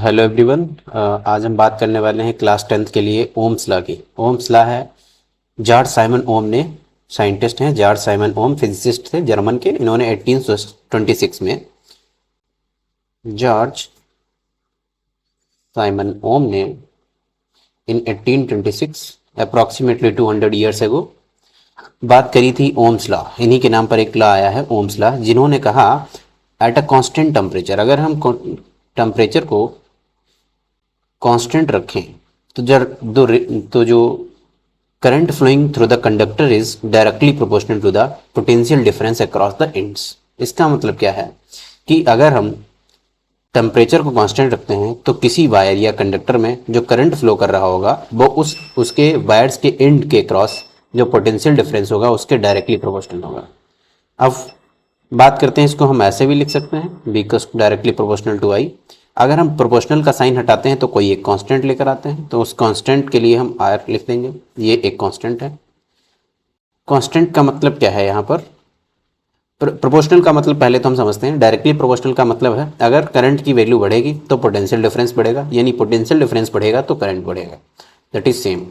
Hello everyone. आज हम बात करने वाले हैं क्लास 10th के लिए ओम्स लॉ की। ओम्स लॉ है जॉर्ज साइमन ओम ने, साइंटिस्ट हैं जॉर्ज साइमन ओम, फिजिसिस्ट थे जर्मन के। इन्होंने 1826 में, जॉर्ज साइमन ओम ने इन 1826 अप्रॉक्सीमेटली 200 ईयर्स एगो बात करी थी ओम्स लॉ। इन्हीं के नाम पर एक लॉ आया है ओम्स लॉ, जिन्होंने कहा एट अ कांस्टेंट टेम्परेचर, अगर हम टेम्परेचर को कांस्टेंट रखें तो तो जो current flowing through the conductor is directly proportional to the potential difference across the ends. इसका मतलब क्या है कि अगर हम टेम्परेचर को कांस्टेंट रखते हैं तो किसी वायर या कंडक्टर में जो करंट फ्लो कर रहा होगा वो उसके वायर्स के एंड के क्रॉस जो पोटेंशियल डिफरेंस होगा उसके डायरेक्टली प्रोपोर्शनल होगा। अब बात करते हैं, इसको हम ऐसे भी लिख सकते हैं, बिकॉज डायरेक्टली प्रोपोर्शनल टू आई। अगर हम प्रोपोर्शनल का साइन हटाते हैं तो कोई एक कांस्टेंट लेकर आते हैं, तो उस कांस्टेंट के लिए हम आर लिख देंगे। ये एक कांस्टेंट है। कांस्टेंट का मतलब क्या है यहाँ पर? प्रोपोर्शनल का मतलब पहले तो हम समझते हैं। डायरेक्टली प्रोपोर्शनल का मतलब है अगर करंट की वैल्यू बढ़ेगी तो पोटेंशियल डिफरेंस बढ़ेगा, यानी पोटेंशियल डिफरेंस बढ़ेगा तो करंट बढ़ेगा। That is same.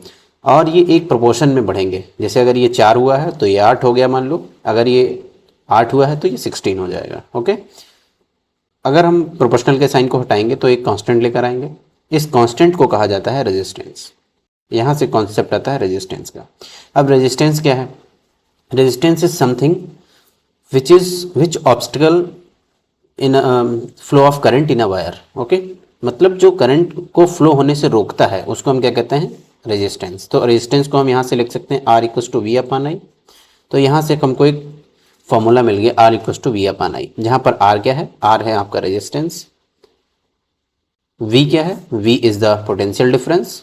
और ये एक प्रोपोर्शन में बढ़ेंगे। जैसे अगर ये 4 हुआ है तो ये 8 हो गया मान लो, अगर ये 8 हुआ है तो ये 16 हो जाएगा। ओके। अगर हम प्रोपोर्शनल के साइन को हटाएंगे तो एक कांस्टेंट लेकर आएंगे। इस कांस्टेंट को कहा जाता है रेजिस्टेंस। यहाँ से कॉन्सेप्ट आता है रेजिस्टेंस का। अब रेजिस्टेंस क्या है? Resistance is something which obstacle in flow of current in a wire. Okay, मतलब जो करंट को फ्लो होने से रोकता है उसको हम क्या कहते हैं? रेजिस्टेंस। तो रेजिस्टेंस को हम यहाँ से लिख सकते हैं R equal to V upon I. तो यहाँ से हमको एक फॉर्मूला मिल गया R equal to V upon I, जहाँ पर आर क्या है? आर है आपका रेजिस्टेंस। वी क्या है? V is the potential difference.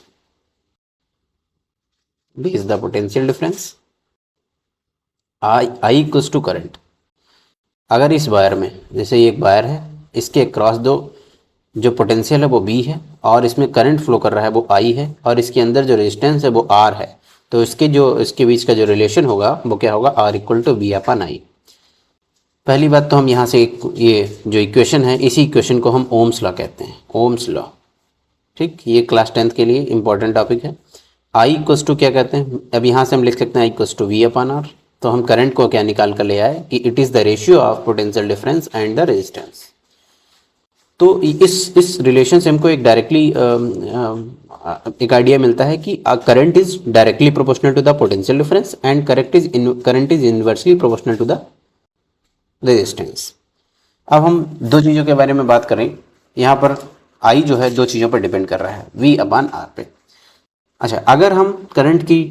V is the potential difference. I equal to current. अगर इस वायर में, जैसे ये एक वायर है, इसके क्रॉस दो जो पोटेंशियल है वो बी है और इसमें करंट फ्लो कर रहा है वो आई है, और इसके अंदर जो रेजिस्टेंस है वो आर है, तो इसके बीच का जो रिलेशन होगा वो क्या होगा? R equal to V upon I. पहली बात तो हम यहाँ से ये जो इक्वेशन है, इसी इक्वेशन को हम ओम्स लॉ कहते हैं। ओम्स लॉ, ठीक। ये क्लास 10th के लिए इंपॉर्टेंट टॉपिक है। आई इक्वल्स टू क्या कहते हैं? अब यहाँ से हम लिख सकते हैं I equals to V upon R. तो हम करंट को क्या निकाल कर ले आए कि it is the ratio of potential difference and the resistance. तो इस रिलेशन से हमको एक डायरेक्टली एक आइडिया मिलता है कि current is directly proportional to the potential difference and current is inversely proportional to the resistance. अब हम दो चीज़ों के बारे में बात करें। यहाँ पर आई जो है दो चीज़ों पर डिपेंड कर रहा है, वी अपॉन आर पे। अच्छा, अगर हम करंट की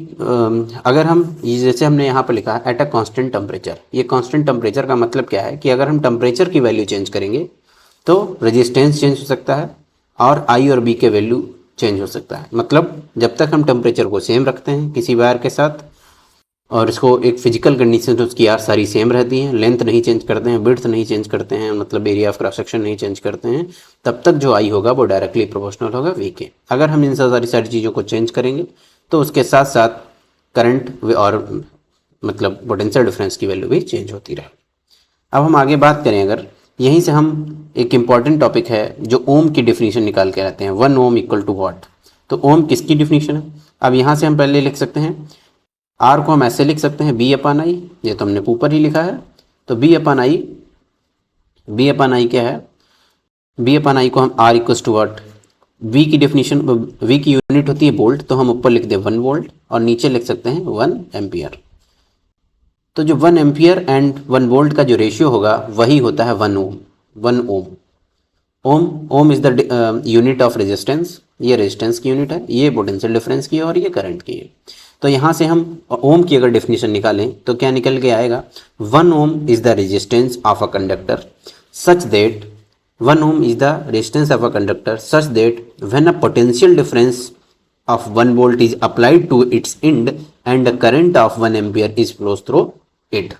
अगर हम जैसे हमने यहाँ पर लिखा है एट अ कांस्टेंट टेम्परेचर। ये कांस्टेंट टेम्परेचर का मतलब क्या है कि अगर हम टेम्परेचर की वैल्यू चेंज करेंगे तो रेजिस्टेंस चेंज हो सकता है और आई और बी के वैल्यू चेंज हो सकता है। मतलब जब तक हम टेम्परेचर को सेम रखते हैं किसी वायर के साथ और इसको एक फिजिकल कंडीशन तो उसकी आर सारी सेम रहती हैं, लेंथ नहीं चेंज करते हैं, विड्थ नहीं चेंज करते हैं, मतलब एरिया ऑफ क्रॉस सेक्शन नहीं चेंज करते हैं, तब तक जो आई होगा वो डायरेक्टली प्रोपोर्शनल होगा वी के। अगर हम इन सारी चीज़ों को चेंज करेंगे तो उसके साथ साथ करंट और मतलब पोटेंशियल डिफरेंस की वैल्यू भी चेंज होती रहे। अब हम आगे बात करें, अगर यहीं से हम एक इम्पॉर्टेंट टॉपिक है जो ओम की डिफिनीशन निकाल के आते हैं। 1 ओम इक्वल टू व्हाट? तो ओम किसकी डिफिनीशन है? अब यहाँ से हम पहले लिख सकते हैं आर को हम ऐसे लिख सकते हैं बी अपॉन आई। ये तो हमने ऊपर ही लिखा है। तो बी अपॉन आई क्या है? बी अपॉन आई को हम R equal to what? V की डिफिनीशन, वी की यूनिट होती है वोल्ट, तो हम ऊपर लिख दें 1 वोल्ट और नीचे लिख सकते हैं 1 एम्पियर। तो जो 1 एम्पियर एंड 1 वोल्ट का जो रेशियो होगा वही होता है 1 ohm. 1 ohm ohm is the unit of resistance. ये रेजिस्टेंस की यूनिट है, ये पोटेंशियल डिफरेंस की है और ये करंट की है। तो यहाँ से हम ओम की अगर डेफिनेशन निकालें तो क्या निकल के आएगा? 1 ohm is the resistance of a conductor such that 1 ohm is the resistance of a conductor such that when a potential difference of 1 volt is applied to its end and the current of 1 ampere is flows through it।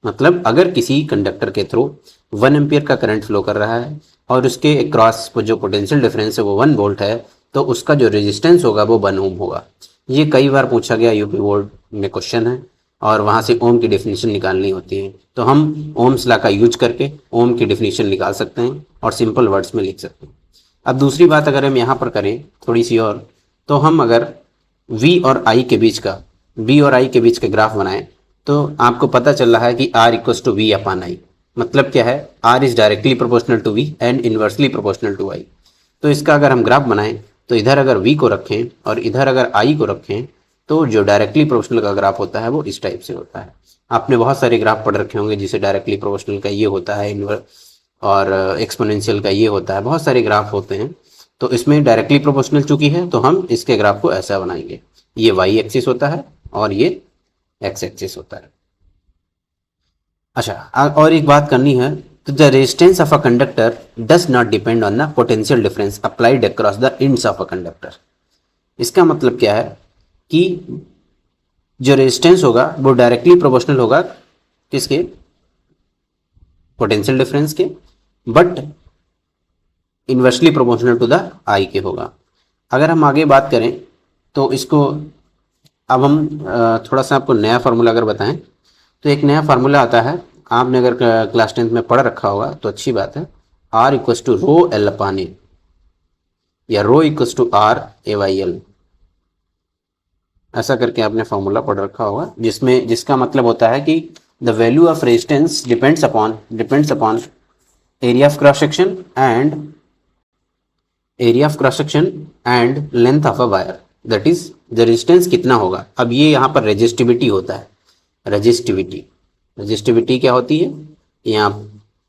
मतलब अगर किसी conductor के through 1 ampere का current flow कर रहा है और उसके क्रॉस जो पोटेंशियल डिफरेंस है वो 1 वोल्ट है, तो उसका जो रेजिस्टेंस होगा वो 1 ओम होगा। ये कई बार पूछा गया यूपी बोर्ड में क्वेश्चन है और वहाँ से ओम की डेफिनेशन निकालनी होती है। तो हम ओम्स लॉ का यूज करके ओम की डेफिनेशन निकाल सकते हैं और सिंपल वर्ड्स में लिख सकते हैं। अब दूसरी बात अगर हम यहाँ पर करें थोड़ी सी और, तो हम अगर v और i के बीच का ग्राफ बनाएं तो आपको पता चल रहा है कि r equals to V upon I. मतलब क्या है, r is directly proportional to v and inversely proportional to i। तो इसका अगर हम ग्राफ बनाएं तो इधर अगर v को रखें और इधर अगर i को रखें तो जो डायरेक्टली प्रोपोर्शनल का ग्राफ होता है वो इस टाइप से होता है। आपने बहुत सारे ग्राफ पढ़ रखे होंगे जिसे डायरेक्टली प्रोपोर्शनल का ये होता है और एक्सपोनेंशियल का ये होता है, बहुत सारे ग्राफ होते हैं। तो इसमें डायरेक्टली प्रोपोर्शनल चूंकि है तो हम इसके ग्राफ को ऐसा बनाएंगे, ये वाई एक्सिस होता है और ये एक्स एक्सिस होता है। अच्छा, और एक बात करनी है, तो the resistance of a conductor does not depend on the potential difference applied across the ends of a conductor. इसका मतलब क्या है कि जो रेजिस्टेंस होगा वो डायरेक्टली प्रोपोर्शनल होगा किसके, पोटेंशियल डिफरेंस के, but inversely proportional to the I के होगा। अगर हम आगे बात करें तो इसको अब हम थोड़ा सा आपको नया फार्मूला अगर बताएं तो एक नया फार्मूला आता है, आपने अगर क्लास 10th में पढ़ रखा होगा तो अच्छी बात है, R equals to rho L upon A या rho equals to R A Y L, ऐसा करके आपने फार्मूला पढ़ रखा होगा, जिसका मतलब होता है कि the value of resistance depends upon area of cross section and length of a wire, that is the resistance कितना होगा। अब ये यहाँ पर रेजिस्टिविटी होता है, रेजिस्टिविटी क्या होती है ये आप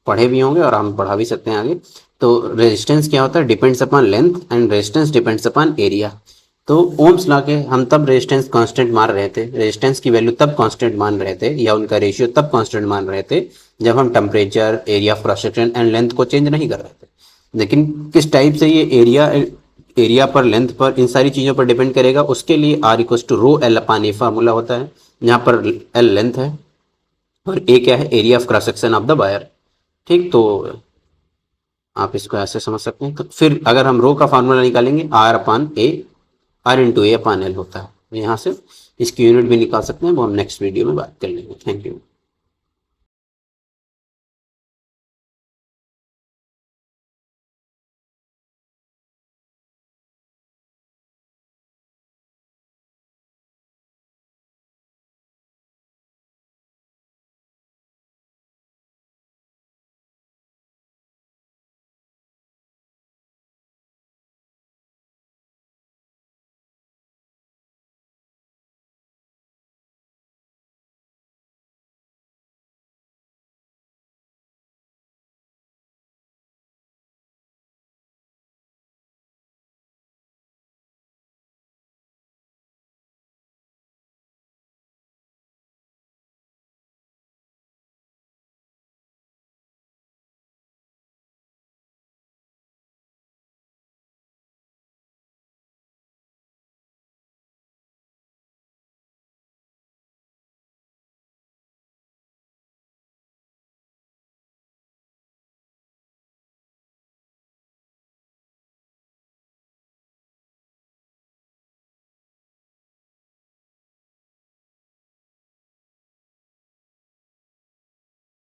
पढ़े भी होंगे और हम पढ़ा भी सकते हैं आगे। तो रेजिस्टेंस क्या होता है, depends upon length and resistance depends upon area. तो ओम्स लॉ के हम तब रेजिस्टेंस कांस्टेंट मान रहे थे, रेजिस्टेंस की वैल्यू तब कांस्टेंट मान रहे थे या उनका रेशियो तब कांस्टेंट मान रहे थे जब हम temperature, area of cross section and length को चेंज नहीं कर रहे थे। लेकिन किस टाइप से ये एरिया पर, लेंथ पर, इन सारी चीज़ों पर डिपेंड करेगा, उसके लिए R equals to rho L upon A formula होता है, जहाँ पर एल लेंथ है और ए क्या है, area of cross section of the wire. ठीक, तो आप इसको ऐसे समझ सकते हैं। तो फिर अगर हम रो का फार्मूला निकालेंगे, R into A upon L होता है। यहाँ से इसकी यूनिट भी निकाल सकते हैं, वो हम नेक्स्ट वीडियो में बात कर लेंगे। Thank you.